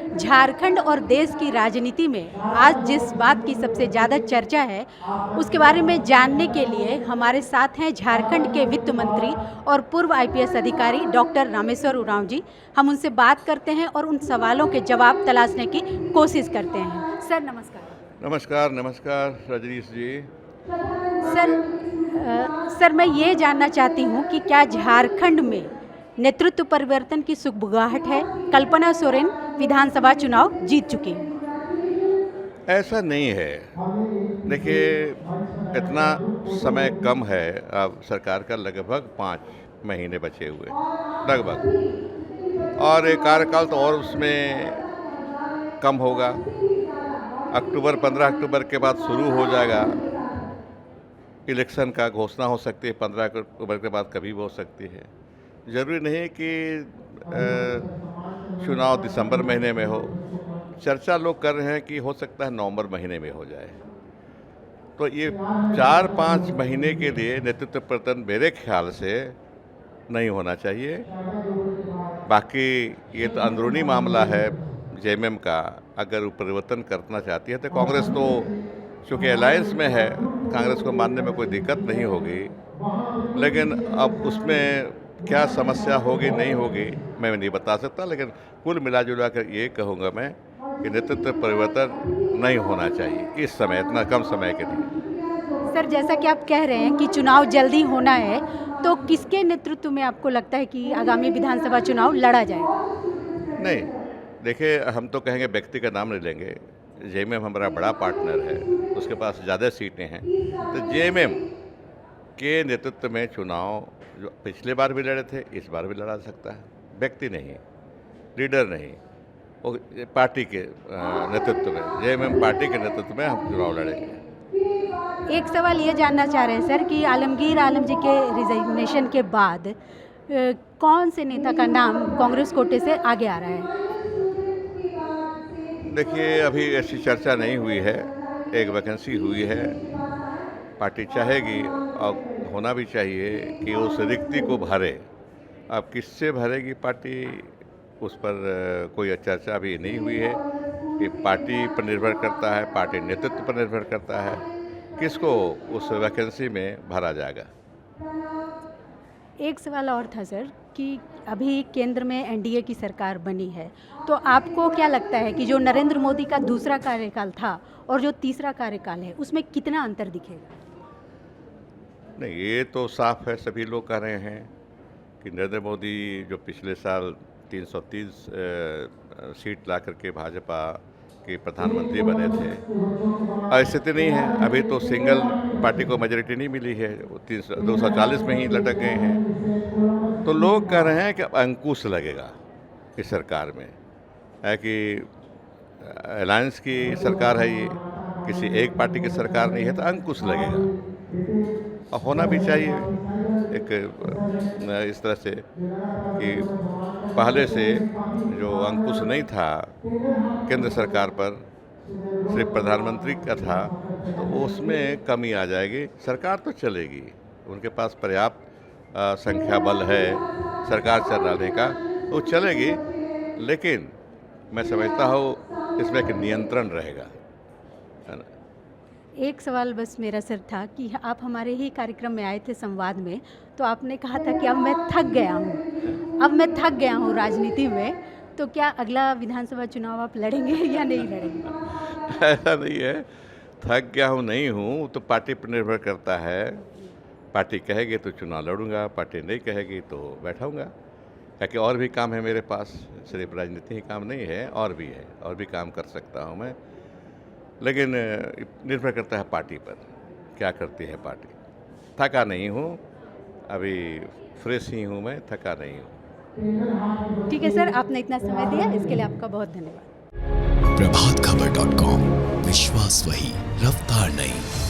झारखंड और देश की राजनीति में आज जिस बात की सबसे ज़्यादा चर्चा है उसके बारे में जानने के लिए हमारे साथ हैं झारखंड के वित्त मंत्री और पूर्व आईपीएस अधिकारी डॉक्टर रामेश्वर उरांव जी। हम उनसे बात करते हैं और उन सवालों के जवाब तलाशने की कोशिश करते हैं। सर नमस्कार। नमस्कार नमस्कार रजनीश जी। सर मैं ये जानना चाहती हूँ कि क्या झारखंड में नेतृत्व परिवर्तन की सुगबुगाहट है? कल्पना सोरेन विधानसभा चुनाव जीत चुकी हैं। ऐसा नहीं है। देखिए, इतना समय कम है, अब सरकार का लगभग 5 महीने बचे हुए लगभग, और एक कार्यकाल तो और उसमें कम होगा। 15 अक्टूबर के बाद शुरू हो जाएगा इलेक्शन का, घोषणा हो सकती है 15 अक्टूबर के बाद, कभी भी हो सकती है। ज़रूरी नहीं कि चुनाव दिसंबर महीने में हो। चर्चा लोग कर रहे हैं कि हो सकता है नवंबर महीने में हो जाए। तो ये 4-5 महीने के लिए नेतृत्व परिवर्तन मेरे ख्याल से नहीं होना चाहिए। बाकी ये तो अंदरूनी मामला है जेएमएम का। अगर वो परिवर्तन करना चाहती है तो कांग्रेस तो चूँकि अलायंस में है, कांग्रेस को मानने में कोई दिक्कत नहीं होगी। लेकिन अब उसमें क्या समस्या होगी नहीं होगी मैं नहीं बता सकता, लेकिन कुल मिला जुला कर ये कहूँगा मैं कि नेतृत्व परिवर्तन नहीं होना चाहिए इस समय, इतना कम समय के लिए। सर जैसा कि आप कह रहे हैं कि चुनाव जल्दी होना है, तो किसके नेतृत्व में आपको लगता है कि आगामी विधानसभा चुनाव लड़ा जाएगा? नहीं, देखिए, हम तो कहेंगे व्यक्ति का नाम नहीं लेंगे। जेएमएम हमारा बड़ा पार्टनर है, उसके पास ज़्यादा सीटें हैं, तो जेएमएम के नेतृत्व में चुनाव जो पिछले बार भी लड़े थे इस बार भी लड़ा सकता है। व्यक्ति नहीं, लीडर नहीं, वो पार्टी के नेतृत्व में, जेएमएम पार्टी के नेतृत्व में हम चुनाव लड़ेंगे। एक सवाल ये जानना चाह रहे हैं सर कि आलमगीर आलम जी के रिजाइनेशन के बाद कौन से नेता का नाम कांग्रेस कोटे से आगे आ रहा है? देखिए, अभी ऐसी चर्चा नहीं हुई है। एक वैकेंसी हुई है, पार्टी चाहेगी और होना भी चाहिए कि उस रिक्ति को भरे। अब किससे भरेगी पार्टी, उस पर कोई चर्चा अभी नहीं हुई है। कि पार्टी पर निर्भर करता है, पार्टी नेतृत्व पर निर्भर करता है किसको उस वैकेंसी में भरा जाएगा। एक सवाल और था सर कि अभी केंद्र में एनडीए की सरकार बनी है, तो आपको क्या लगता है कि जो नरेंद्र मोदी का दूसरा कार्यकाल था और जो तीसरा कार्यकाल है उसमें कितना अंतर दिखेगा? नहीं, ये तो साफ है, सभी लोग कह रहे हैं कि नरेंद्र मोदी जो पिछले साल 330 सीट ला करके भाजपा के प्रधानमंत्री बने थे, स्थिति नहीं है। अभी तो सिंगल पार्टी को मेजोरिटी नहीं मिली है, वो 240 में ही लटक गए हैं। तो लोग कह रहे हैं कि अब अंकुश लगेगा इस सरकार में, है कि अलायंस की सरकार है, ये किसी एक पार्टी की सरकार नहीं है, तो अंकुश लगेगा। और होना भी चाहिए एक इस तरह से कि पहले से जो अंकुश नहीं था केंद्र सरकार पर, सिर्फ प्रधानमंत्री का था, तो उसमें कमी आ जाएगी। सरकार तो चलेगी, उनके पास पर्याप्त संख्या बल है सरकार चलाने का, वो चलेगी। लेकिन मैं समझता हूँ इसमें एक नियंत्रण रहेगा, है ना। एक सवाल बस मेरा सर था कि आप हमारे ही कार्यक्रम में आए थे संवाद में, तो आपने कहा था कि अब मैं थक गया हूँ राजनीति में, तो क्या अगला विधानसभा चुनाव आप लड़ेंगे या नहीं लड़ेंगे? ऐसा नहीं है, थक गया हूँ नहीं हूँ, तो पार्टी पर निर्भर करता है। पार्टी कहेगी तो चुनाव लड़ूंगा, पार्टी नहीं कहेगी तो बैठाऊंगा। ताकि और भी काम है मेरे पास, सिर्फ राजनीति ही काम नहीं है, और भी है, और भी काम कर सकता हूँ मैं। लेकिन निर्भर करता है पार्टी पर, क्या करती है पार्टी। थका नहीं हूँ, अभी फ्रेश ही हूँ मैं, थका नहीं हूँ। ठीक है सर, आपने इतना समय दिया इसके लिए आपका बहुत धन्यवाद। प्रभातखबर.com, विश्वास वही, रफ्तार नहीं।